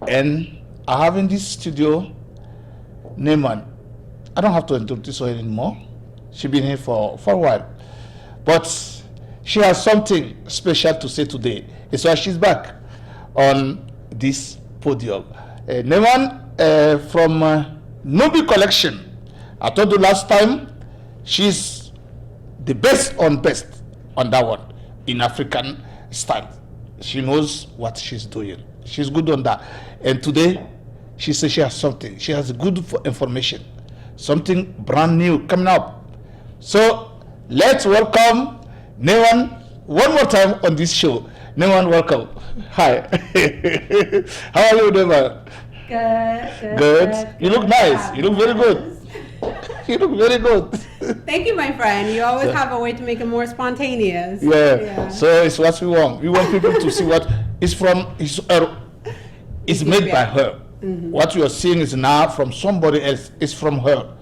And I have in this studio Neyman. I don't have to introduce her anymore. She's been here for a while. But she has something special to say today. It's why she's back on this podium. Neyman from Nubi Collection. I told you last time, she's the best on that one in African style. She knows what she's doing. She's good on that. And today, she says she has something. She has good information. Something brand new coming up. So let's welcome Neyman one more time on this show. Neyman, welcome. Hi. How are you, Neyman? Good. You look nice. You look very good. You look very good. Thank you, my friend. You always have a way to make it more spontaneous. Yeah. So it's what we want. We want people to see what is from it's made by her. Mm-hmm. What you are seeing is now from somebody else. It's from her.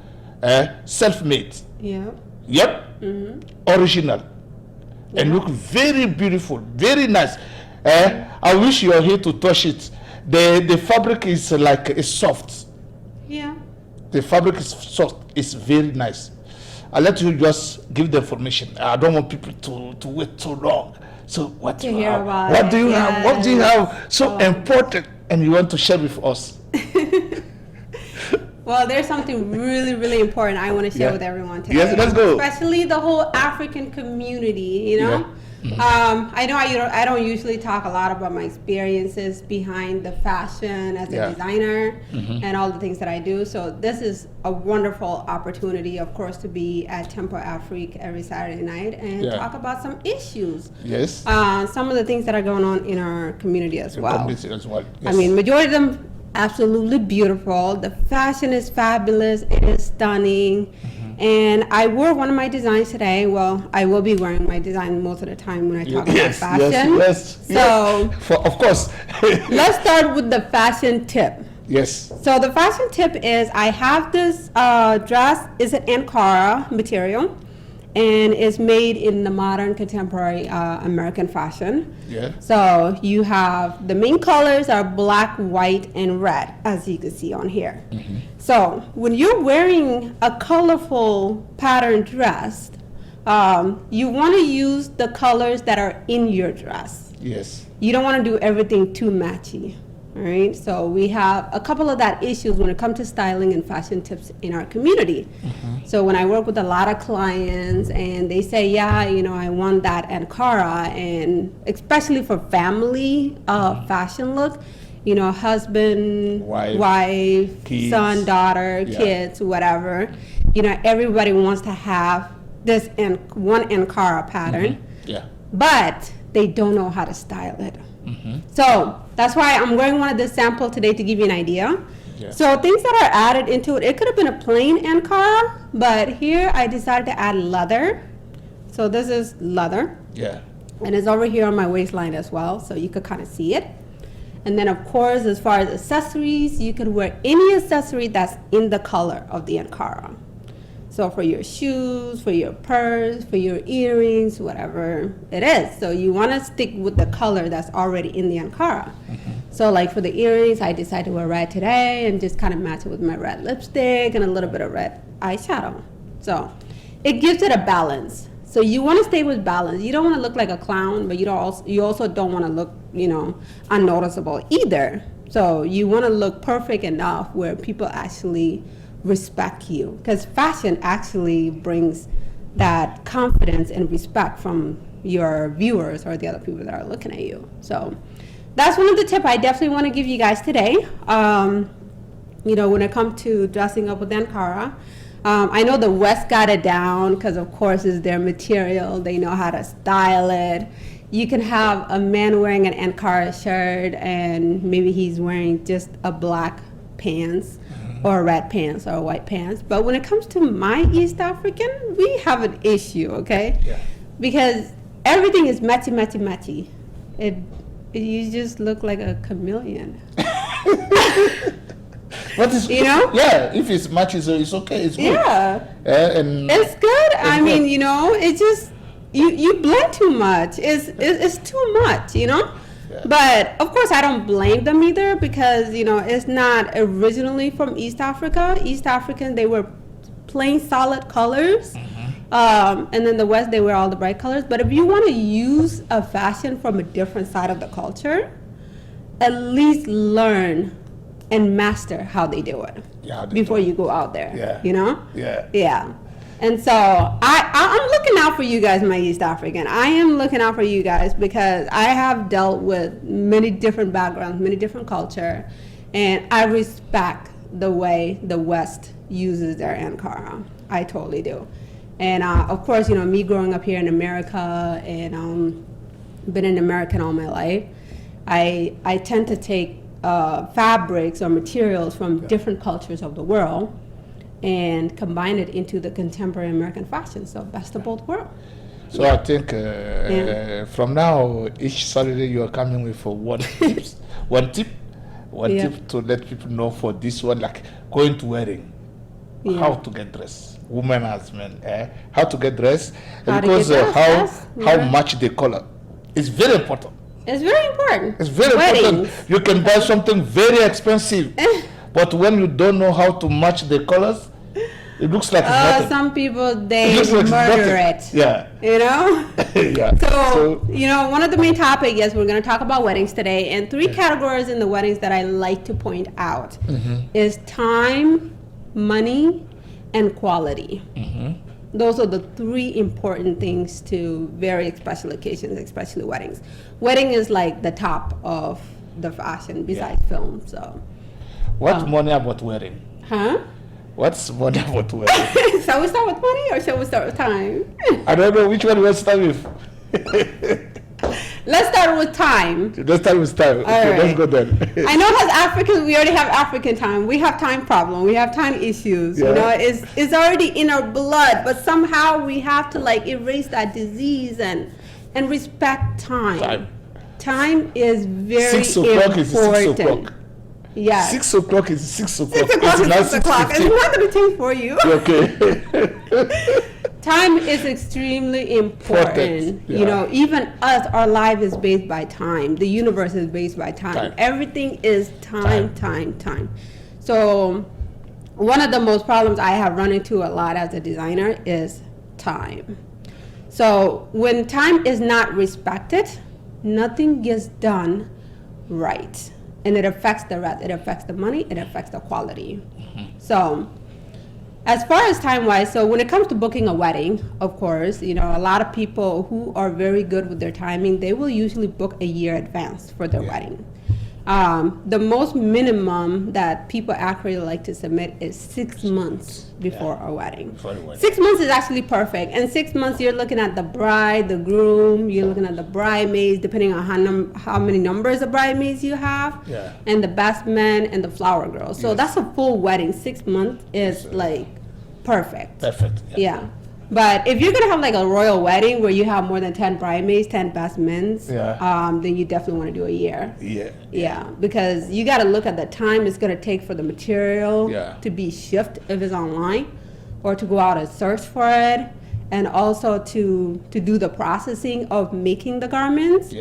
Self-made. Yeah. Yep. Mm-hmm. Original. Yeah. And look very beautiful, very nice. I wish you are here to touch it. The fabric is it's soft. Yeah. The fabric is soft. It's very nice. I'll let you just give the information. I don't want people to wait too long. So what do you have? What do you have? What do you have so important and you want to share with us? Well, there's something really, really important I want to share with everyone today. Yes, let's go. Especially the whole African community, you know? Yeah. Mm-hmm. I know I don't usually talk a lot about my experiences behind the fashion as a designer and all the things that I do. So this is a wonderful opportunity, of course, to be at Tempo Afrique every Saturday night and talk about some issues. Yes. Some of the things that are going on in our community as well. Yes. I mean, majority of them absolutely beautiful. The fashion is fabulous. It is stunning. And I wore one of my designs today. Well, I will be wearing my design most of the time when I talk about fashion. So, of course. Let's start with the fashion tip. Yes. So the fashion tip is I have this dress. Is an Ankara material. And it's made in the modern contemporary American fashion. Yeah. So you have the main colors are black, white, and red, as you can see on here. Mm-hmm. So when you're wearing a colorful pattern dress, you want to use the colors that are in your dress. Yes. You don't want to do everything too matchy. All right, so we have a couple of that issues when it comes to styling and fashion tips in our community. Mm-hmm. So when I work with a lot of clients and they say, I want that Ankara, and especially for family fashion look, husband, wife kids, son, daughter, kids, whatever, everybody wants to have this one Ankara pattern, but they don't know how to style it. Mm-hmm. So that's why I'm wearing one of the sample today to give you an idea. Yeah. So things that are added into it, it could have been a plain Ankara, but here I decided to add leather. So this is leather. Yeah. And it's over here on my waistline as well, so you could kind of see it. And then of course, as far as accessories, you could wear any accessory that's in the color of the Ankara. So for your shoes, for your purse, for your earrings, whatever it is. So you want to stick with the color that's already in the Ankara. Mm-hmm. So like for the earrings, I decided to wear red today and just kind of match it with my red lipstick and a little bit of red eyeshadow. So it gives it a balance. So you want to stay with balance. You don't want to look like a clown, but you also don't want to look, unnoticeable either. So you want to look perfect enough where people actually respect you, because fashion actually brings that confidence and respect from your viewers or the other people that are looking at you. So that's one of the tips I definitely want to give you guys today. When it comes to dressing up with Ankara, I know the West got it down because of course it's their material. They know how to style it. You can have a man wearing an Ankara shirt and maybe he's wearing just a black pants or red pants or white pants. But when it comes to my East African, we have an issue, okay? Yeah. Because everything is matchy. You just look like a chameleon. What is, Yeah, if it's matches, it's okay, it's good. Yeah. And it's good. It just, you blend too much. It's too much, Yeah. But of course, I don't blame them either because it's not originally from East Africa. East African, they were plain solid colors, and then the West, they wear all the bright colors. But if you want to use a fashion from a different side of the culture, at least learn and master how they do it before you go out there. Yeah. And so I'm looking out for you guys, my East African. I am looking out for you guys because I have dealt with many different backgrounds, many different culture, and I respect the way the West uses their Ankara. I totally do. And of course, me growing up here in America and been an American all my life, I tend to take fabrics or materials from different cultures of the world and combine it into the contemporary American fashion. So best of both worlds. So I think from now, each Saturday you are coming with one tip to let people know for this one, like going to wedding, how to get dressed, women as men, how to get dressed, because how much the color is very important. It's very important. It's very important. You can buy something very expensive, but when you don't know how to match the colors, it looks like nothing. Some people, they murder it. Yeah. Yeah. So, one of the main topics, yes, we're going to talk about weddings today. And three categories in the weddings that I like to point out is time, money, and quality. Those are the three important things to very special occasions, especially weddings. Wedding is like the top of the fashion besides film. So, what's money about wedding? Huh? What's money about wedding? Shall we start with money or shall we start with time? I don't know which one we'll start with. Let's start with time. Let's start with time. Okay, right. Let's go then. I know as Africans, we already have African time. We have time problem. We have time issues. It's already in our blood, but somehow we have to erase that disease and respect time. Time is very 6 o'clock important. is 6 o'clock. Yeah. 6 o'clock is 6 o'clock. 6 o'clock is 6 o'clock. It's not going to change for you. Okay. Time is extremely important. Even us, our life is based by time. The universe is based by time. Everything is time. So one of the most problems I have run into a lot as a designer is time. So when time is not respected, nothing gets done right. And it affects the rest. It affects the money. It affects the quality. So as far as time-wise, so when it comes to booking a wedding, of course, a lot of people who are very good with their timing, they will usually book a year advance for their wedding. The most minimum that people actually like to submit is 6 months before a wedding. 6 months is actually perfect. And 6 months, you're looking at the bride, the groom, you're looking at the bridesmaids, depending on how many numbers of bridesmaids you have, and the best men and the flower girls. So that's a full wedding. 6 months is perfect. Perfect. Yeah. But if you're going to have a royal wedding where you have more than 10 bridesmaids, 10 best men, then you definitely want to do a year. Yeah. Because you got to look at the time it's going to take for the material to be shipped if it's online, or to go out and search for it, and also to do the processing of making the garments.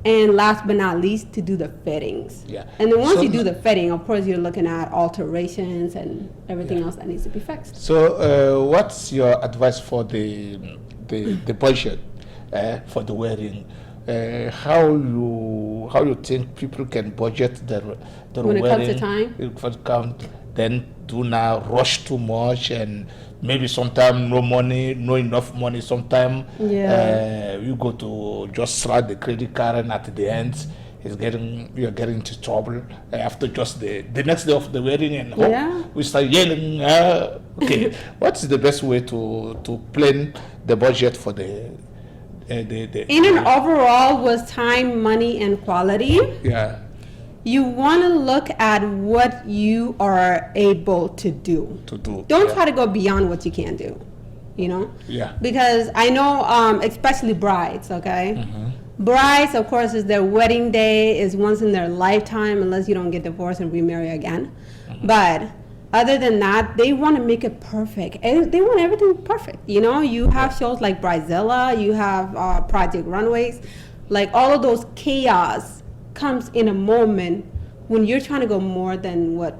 And last but not least, to do the fittings. And then once you do the fitting, of course, you're looking at alterations and everything else that needs to be fixed. So what's your advice for the budget for the wedding? How you think people can budget their when wedding? It comes to time? Then do not rush too much, and maybe sometimes no enough money. Sometimes you go to just slide the credit card, and at the end, you're getting into trouble after just the next day of the wedding, and we start yelling. Okay, what's the best way to plan the budget for the in an overall with time, money, and quality? You want to look at what you are able to do. Don't try to go beyond what you can do, Because I know, especially brides, okay? Brides, of course, is their wedding day, is once in their lifetime, unless you don't get divorced and remarry again. But other than that, they want to make it perfect. And they want everything perfect, You have shows like Bridezilla, you have Project Runways, all of those chaos comes in a moment when you're trying to go more than what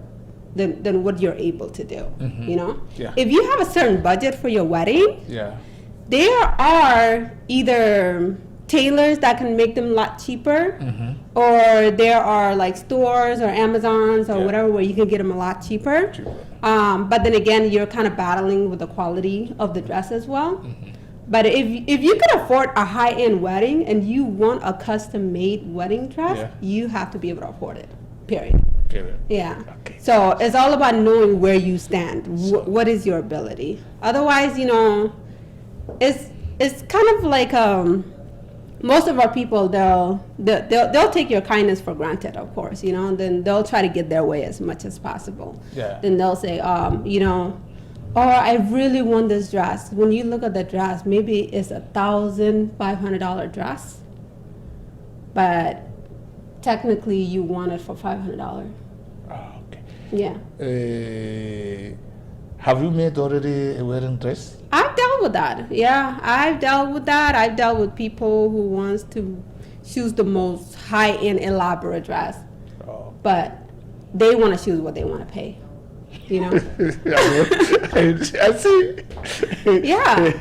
you're able to do. You know, Yeah. if you have a certain budget for your wedding, Yeah. there are either tailors that can make them a lot cheaper, or there are like stores or Amazons or Yeah. whatever where you can get them a lot cheaper. But then again, you're kind of battling with the quality of the dress as well. But if you can afford a high-end wedding and you want a custom-made wedding dress, Yeah. you have to be able to afford it, period. Period. Yeah. Okay. So it's all about knowing where you stand. What is your ability? Otherwise, you know, it's kind of like most of our people they'll take your kindness for granted, of course, you know, and then they'll try to get their way as much as possible. Yeah. Then they'll say, you know, oh, I really want this dress. When you look at the dress, maybe it's $1,500 dress, but technically you want it for $500. Oh, okay. Yeah. Have you made already a wedding dress? I've dealt with that. Yeah, I've dealt with that. I've dealt with people who wants to choose the most high-end elaborate dress, Oh. but they want to choose what they want to pay. You know? I see. Yeah.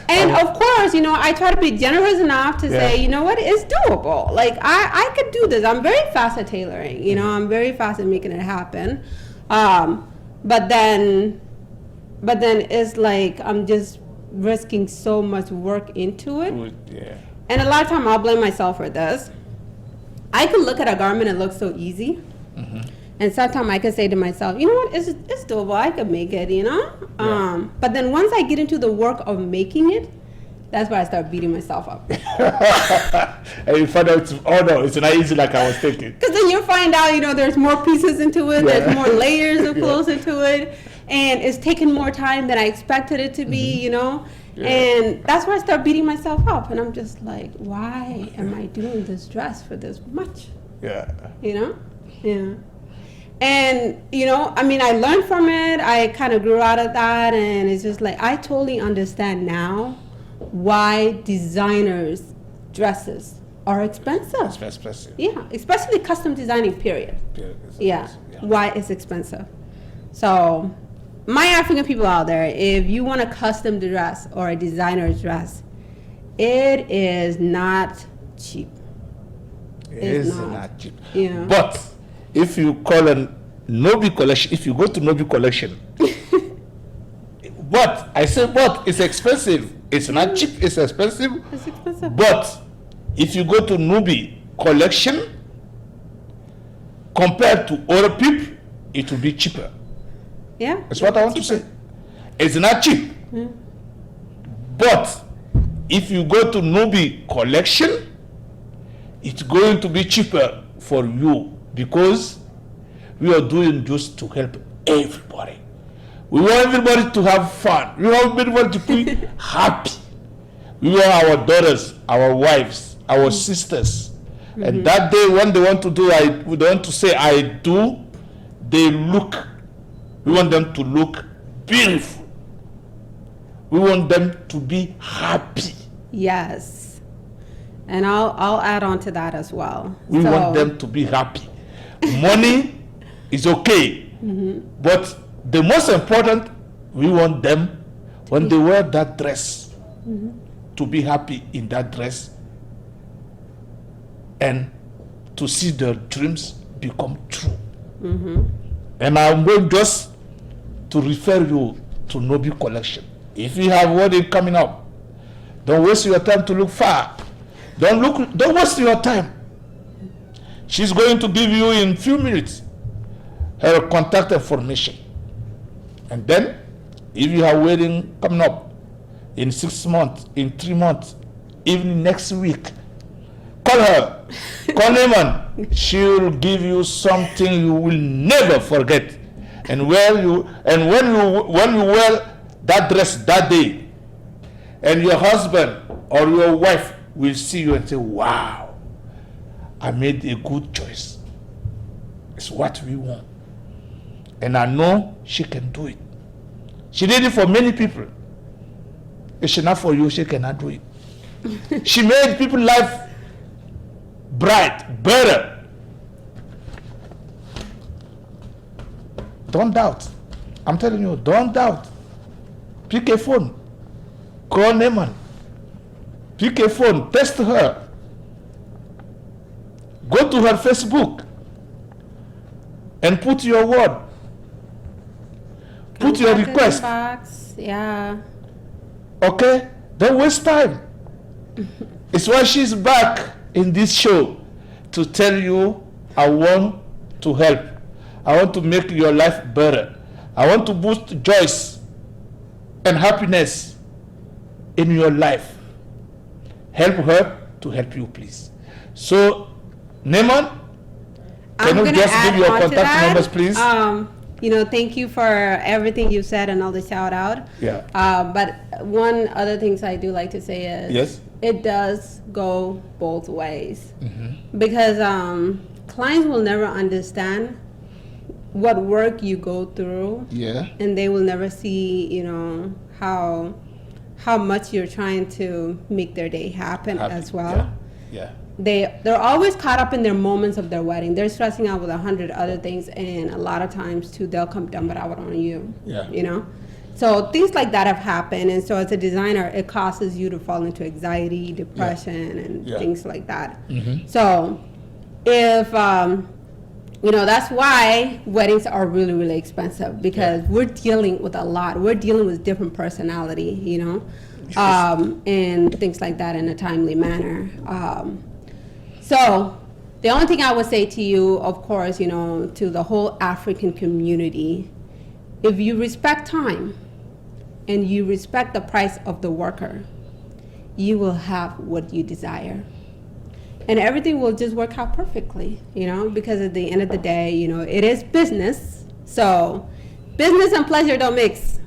And of course, you know, I try to be generous enough to say, Yeah. you know what, it's doable. Like I could do this. I'm very fast at tailoring. You know, I'm very fast at making it happen. But then it's like I'm just risking so much work into it. Good, yeah. And a lot of time I'll blame myself for this. I can look at a garment and look so easy. And sometimes I can say to myself, you know what, it's doable, I can make it, you know? Yeah. But then once I get into the work of making it, that's where I start beating myself up. And you find out, oh no, it's not easy like I was thinking. Because then you find out, you know, there's more pieces into it, Yeah. there's more layers of clothes into it, and it's taking more time than I expected it to be, you know? Yeah. And that's where I start beating myself up, and I'm just like, why am I doing this dress for this much? Yeah. You know? Yeah. And, you know, I mean, I learned from it. I kind of grew out of that. And it's just like, I totally understand now why designers' dresses are expensive. It's expensive. Yeah, especially custom designing, period. Period. It's Yeah, expensive, why it's expensive. So, my African people out there, if you want a custom dress or a designer's dress, it is not cheap. It It's is not. not cheap. Yeah. But if you call a Nobi collection, if you go to Nobi collection, but I say but it's expensive. It's not cheap, it's expensive. It's expensive. But if you go to Nubi collection, compared to other people, it will be cheaper. Yeah. That's what I want to say. It's not cheap. But if you go to Nubi collection, it's going to be cheaper for you because we are doing just to help everybody. We want everybody to have fun. We want everybody to be happy. We want our daughters, our wives, our sisters. And that day when they want to do, we don't want to say I do, they look. We want them to look beautiful. We want them to be happy. Yes. And I'll add on to that as well. We want them to be happy. Money is okay, but the most important, we want them when they wear that dress to be happy in that dress and to see their dreams become true. And I'm going just to refer you to Nobi collection. If you have wedding coming up, don't waste your time to look far. Don't waste your time. She's going to give you in few minutes her contact information. And then, if you have wedding coming up in 6 months, in 3 months, even next week, call her, call Neiman. She will give you something you will never forget. And when you wear that dress that day, and your husband or your wife will see you and say, wow, I made a good choice. It's what we want. And I know she can do it. She did it for many people. If she not for you, she cannot do it. She made people's life bright, better. don't doubt. I'm telling you, don't doubt. Pick a phone. Call Neyman. Pick a phone. Text her. Go to her Facebook and put your word. Put your Contact request. inbox, yeah. Okay? Don't waste time. It's why she's back in this show to tell you, I want to help. I want to make your life better. I want to boost joy and happiness in your life. Help her to help you, please. So, Neyman, can you gonna just add give your on to contact that. numbers, please? Thank you for everything you said and all the shout out. Yeah. But one other things I do like to say is Yes. it does go both ways. Mm-hmm. Because clients will never understand what work you go through, Yeah. and they will never see, how much you're trying to make their day happen Happy. as well. Yeah. They're always caught up in their moments of their wedding. They're stressing out with 100 other things, and a lot of times too, they'll come dump it out on you. Yeah. So things like that have happened, and so as a designer, it causes you to fall into anxiety, depression, and Yeah. things like that. Mm-hmm. So if that's why weddings are really, really expensive, because we're dealing with a lot. We're dealing with different personality, and things like that in a timely manner. So the only thing I would say to you, of course, to the whole African community, if you respect time and you respect the price of the worker, you will have what you desire. And everything will just work out perfectly, because at the end of the day, it is business. So business and pleasure don't mix.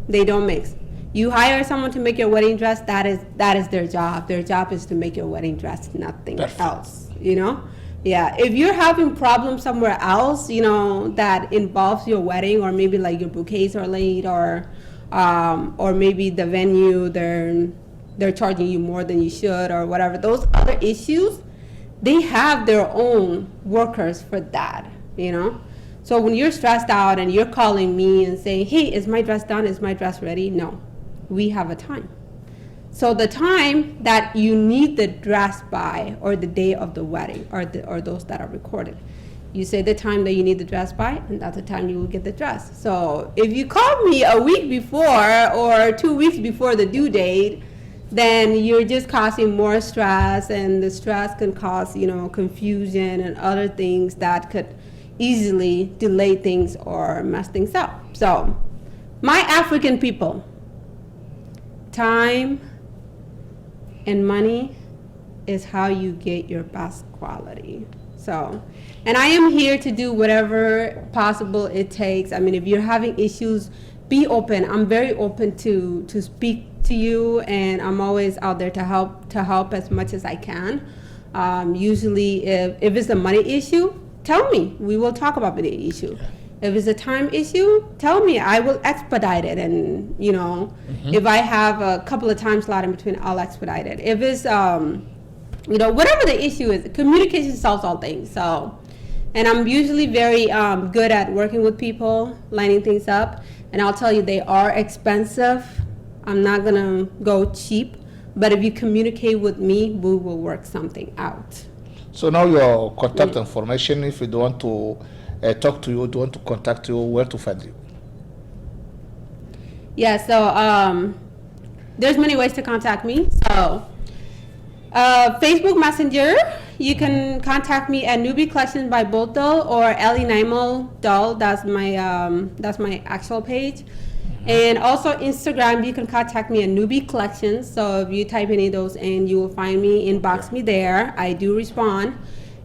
They don't mix. You hire someone to make your wedding dress, that is their job. Their job is to make your wedding dress, nothing Perfect. else, Yeah, if you're having problems somewhere else, that involves your wedding, or maybe like your bouquets are late, or maybe the venue, they're charging you more than you should, or whatever, those other issues, they have their own workers for that, So when you're stressed out and you're calling me and saying, hey, is my dress done? Is my dress ready? No, we have a time. So the time that you need the dress by, or the day of the wedding, or those that are recorded, you say the time that you need the dress by, and that's the time you will get the dress. So if you call me a week before or 2 weeks before the due date, then you're just causing more stress, and the stress can cause, confusion and other things that could easily delay things or mess things up. So, my African people, time and money is how you get your best quality. So, and I am here to do whatever possible it takes. I mean, if you're having issues, be open. I'm very open to speak to you, and I'm always out there to help as much as I can. Usually, if it's a money issue, tell me. We will talk about the issue. If it's a time issue, tell me. I will expedite it, and if I have a couple of time slot in between, I'll expedite it. If it's whatever the issue is, communication solves all things. So, and I'm usually very good at working with people, lining things up. And I'll tell you, they are expensive. I'm not gonna go cheap, but if you communicate with me, we will work something out. So now your contact information, if you don't want to talk to you, don't want to contact you, where to find you? Yeah, so there's many ways to contact me. So Facebook Messenger, you can contact me at Newbie Collections by Bolto, or Ellie Naimel Doll. That's my actual page. And also Instagram, you can contact me at Newbie Collections. So if you type any of those in, you will find me, inbox me there. I do respond.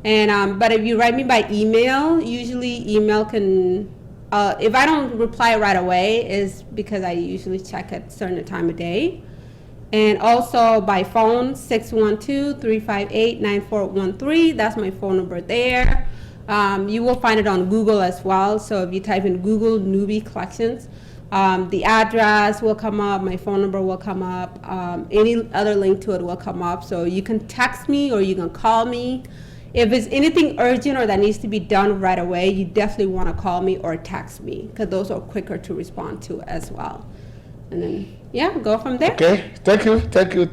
And but if you write me by email, usually email can, if I don't reply right away, is because I usually check at a certain time of day. And also by phone, 612-358-9413. That's my phone number there. You will find it on Google as well. So if you type in Google Newbie Collections, the address will come up, my phone number will come up, any other link to it will come up. So you can text me or you can call me, If it's anything urgent or that needs to be done right away, you definitely want to call me or text me because those are quicker to respond to as well. And then, yeah, go from there. Okay, thank you. Thank you,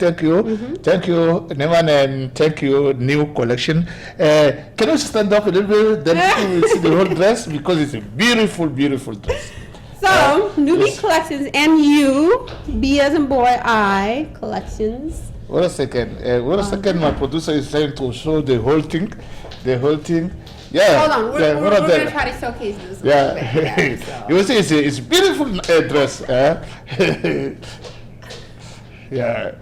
Neman, and thank you, new collection. Can you stand up a little bit, then you will see the whole dress, because it's a beautiful, beautiful dress. So, Newbie yes. Collections and you, B as in boy, I Collections. Wait a second, my producer is trying to show the whole thing. Yeah. Hold on, yeah, we're going to try to showcase this. Yeah. So. You will see it's beautiful dress. Yeah.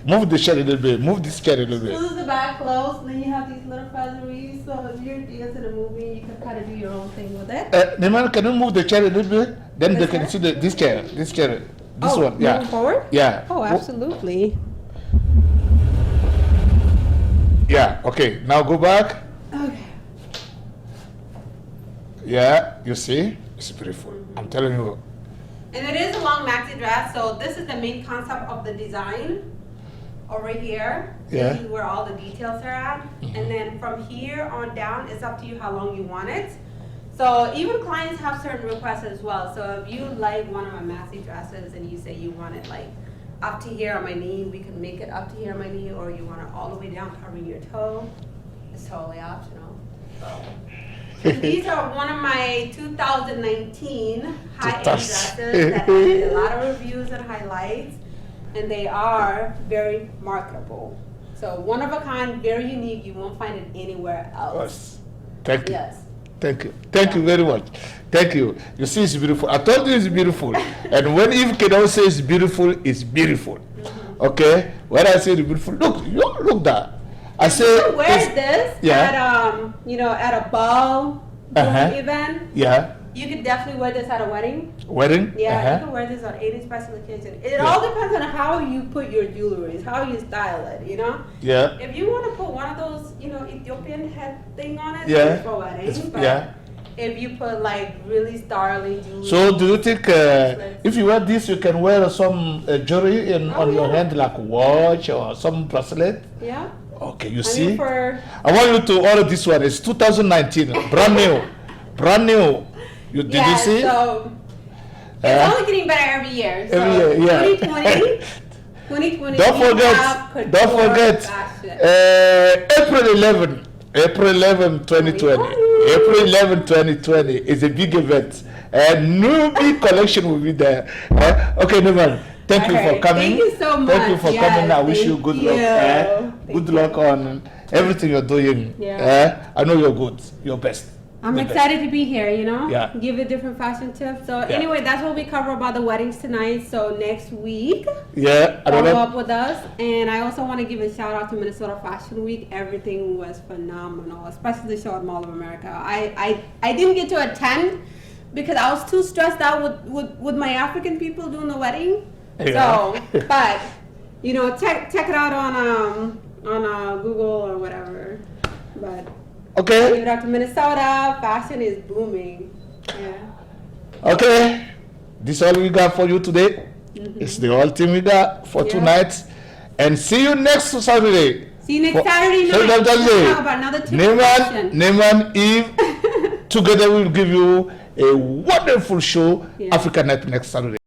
Move the chair a little bit. Move this chair a little bit. This is the back close, then you have these little featheries, so if you're dancing a movie, you can kind of do your own thing with it. Neman, can you move the chair a little bit? Then they This can chair? see this chair. This one. Yeah. Moving forward? Yeah. Oh, absolutely. Yeah. Okay. Now go back. Okay. Yeah. You see, it's beautiful. I'm telling you. And it is a long maxi dress, so this is the main concept of the design over here. Yeah. This is where all the details are at. And then from here on down, it's up to you how long you want it. So even clients have certain requests as well. So if you like one of my maxi dresses and you say you want it like up to here on my knee, we can make it up to here on my knee, or you want it all the way down covering your toe. It's totally optional. So these are one of my 2019 high-end dresses that I did a lot of reviews and highlights, and they are very marketable. So one of a kind, very unique. You won't find it anywhere else. Thank you. Yes. Thank you. Thank you very much. Thank you. You see, it's beautiful. I told you it's beautiful. And when Eve Kedao says beautiful, it's beautiful. Okay? When I say it's beautiful, look that. I say You can wear this yeah. at a ball event. Yeah. You could definitely wear this at a wedding. Wedding? Yeah, you can wear this on any special occasion. It all depends on how you put your jewelry, how you style it, you know? Yeah. If you want to put one of those, Ethiopian head thing on it, Yeah. it's for weddings. But Yeah. if you put like really sterling jewelry. So do you think if you wear this, you can wear some jewelry on your hand, like a watch or some bracelet? Yeah. Okay, you I see? mean I want you to order this one. It's 2019, brand new. Brand new. Did you see? So it's only getting better every year. So Every year, yeah. 2020, Don't forget, April 11, 2020. April 11, 2020 is a big event. And Newbie collection will be there. Okay, Neman, thank you for coming. Thank you so much. Thank you for coming. I wish you good luck. Good luck on everything you're doing. Yeah. I know you're good. You're best. I'm excited to be here, Yeah. give a different fashion tip. So anyway, that's what we cover about the weddings tonight. So next week, follow up with us. And I also want to give a shout out to Minnesota Fashion Week. Everything was phenomenal, especially the show at Mall of America. I didn't get to attend because I was too stressed out with my African people doing the wedding. Yeah. So, but check it out on Google or whatever. But Okay. give it up to Minnesota. Fashion is booming. Yeah. Okay. This is all we got for you today. It's the whole thing we got for tonight. And see you next Saturday. See you next Saturday night. Saturday. We'll talk about another tip collection. Neman, Eve, together we'll give you a wonderful show, Africa Night, next Saturday.